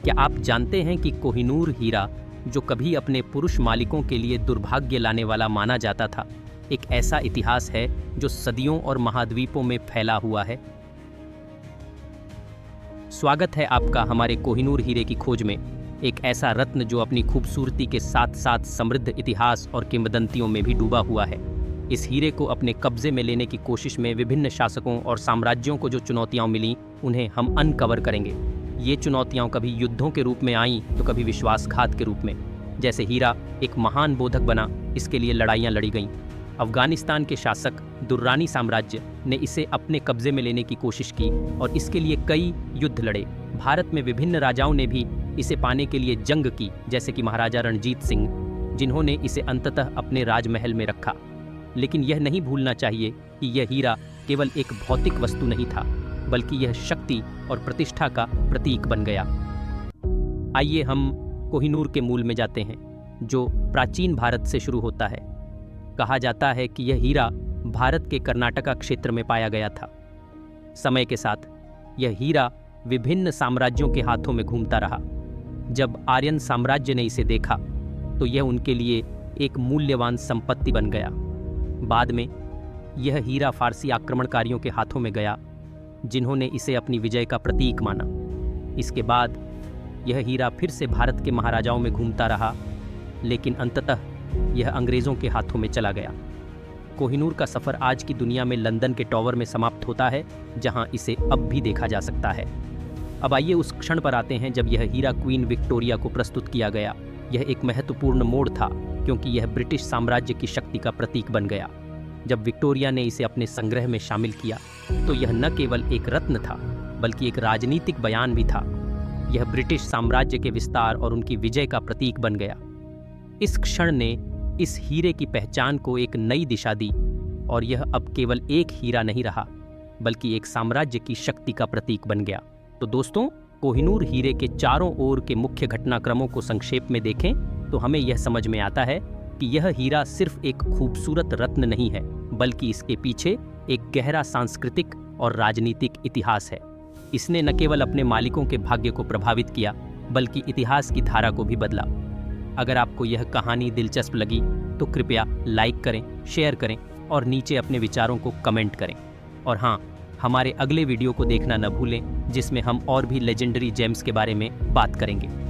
क्या आप जानते हैं कि कोहिनूर हीरा, जो कभी अपने पुरुष मालिकों के लिए दुर्भाग्य लाने वाला माना जाता था, एक ऐसा इतिहास है जो सदियों और महाद्वीपों में फैला हुआ है। स्वागत है आपका हमारे कोहिनूर हीरे की खोज में, एक ऐसा रत्न जो अपनी खूबसूरती के साथ साथ समृद्ध इतिहास और किंवदंतियों में भी डूबा हुआ है। इस हीरे को अपने कब्जे में लेने की कोशिश में विभिन्न शासकों और साम्राज्यों को जो चुनौतियां मिलीं, उन्हें हम अनकवर करेंगे। ये चुनौतियां कभी युद्धों के रूप में आईं तो कभी विश्वासघात के रूप में। जैसे हीरा एक महान बोधक बना, इसके लिए लड़ाइयां लड़ी गईं। अफगानिस्तान के शासक दुर्रानी साम्राज्य ने इसे अपने कब्जे में लेने की कोशिश की और इसके लिए कई युद्ध लड़े। भारत में विभिन्न राजाओं ने भी इसे पाने के लिए जंग की, जैसे कि महाराजा रणजीत सिंह, जिन्होंने इसे अंततः अपने राजमहल में रखा। लेकिन यह नहीं भूलना चाहिए कि यह हीरा केवल एक भौतिक वस्तु नहीं था, बल्कि यह शक्ति और प्रतिष्ठा का प्रतीक बन गया। आइए हम कोहिनूर के मूल में जाते हैं, जो प्राचीन भारत से शुरू होता है। कहा जाता है कि यह हीरा भारत के कर्नाटका क्षेत्र में पाया गया था। समय के साथ यह हीरा विभिन्न साम्राज्यों के हाथों में घूमता रहा। जब आर्यन साम्राज्य ने इसे देखा तो यह उनके लिए एक मूल्यवान संपत्ति बन गया। बाद में यह हीरा फारसी आक्रमणकारियों के हाथों में गया, जिन्होंने इसे अपनी विजय का प्रतीक माना। इसके बाद यह हीरा फिर से भारत के महाराजाओं में घूमता रहा, लेकिन अंततः यह अंग्रेज़ों के हाथों में चला गया। कोहिनूर का सफ़र आज की दुनिया में लंदन के टॉवर में समाप्त होता है, जहां इसे अब भी देखा जा सकता है। अब आइए उस क्षण पर आते हैं जब यह हीरा क्वीन विक्टोरिया को प्रस्तुत किया गया। यह एक महत्वपूर्ण मोड़ था, क्योंकि यह ब्रिटिश साम्राज्य की शक्ति का प्रतीक बन गया। जब विक्टोरिया ने इसे अपने संग्रह में शामिल किया तो यह न केवल एक रत्न था, बल्कि एक राजनीतिक बयान भी था। यह ब्रिटिश साम्राज्य के विस्तार और उनकी विजय का प्रतीक बन गया। इस क्षण ने इस हीरे की पहचान को एक नई दिशा दी, और यह अब केवल एक हीरा नहीं रहा, बल्कि एक साम्राज्य की शक्ति का प्रतीक बन गया। तो दोस्तों, कोहिनूर हीरे के चारों ओर के मुख्य घटनाक्रमों को संक्षेप में देखें तो हमें यह समझ में आता है कि यह हीरा सिर्फ एक खूबसूरत रत्न नहीं है, बल्कि इसके पीछे एक गहरा सांस्कृतिक और राजनीतिक इतिहास है। इसने न केवल अपने मालिकों के भाग्य को प्रभावित किया, बल्कि इतिहास की धारा को भी बदला। अगर आपको यह कहानी दिलचस्प लगी तो कृपया लाइक करें, शेयर करें और नीचे अपने विचारों को कमेंट करें। और हाँ, हमारे अगले वीडियो को देखना न भूलें, जिसमें हम और भी लेजेंडरी जेम्स के बारे में बात करेंगे।